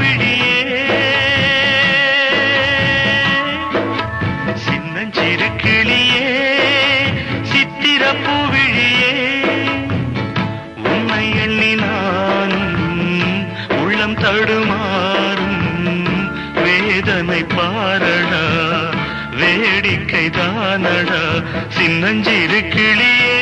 பூவிழியே சின்னஞ்சிறு கிளியே சித்திர பூவிழியே உன்னை எண்ணி நானும் உள்ளம் தடுமாறும் வேதனை பாரடா வேடிக்கை தானடா சின்னஞ்சிறு கிளியே